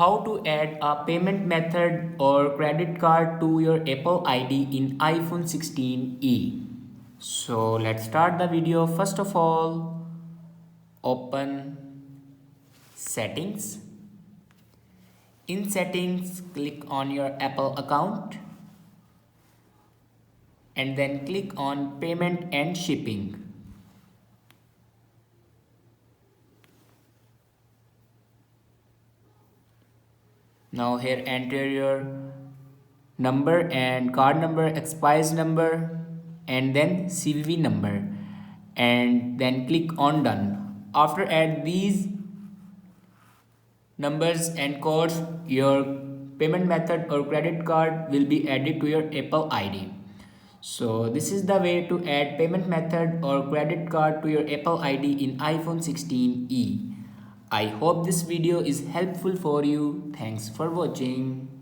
How to add a payment method or credit card to your Apple ID in iPhone 16e. So let's start the video. First of all, open settings. In settings, click on your Apple account and then click on payment and shipping. Now here enter your number and card number, expires number and then CVV number and then click on done. After add these numbers and codes, your payment method or credit card will be added to your Apple ID. So this is the way to add payment method or credit card to your Apple ID in iPhone 16e. I hope this video is helpful for you. Thanks for watching.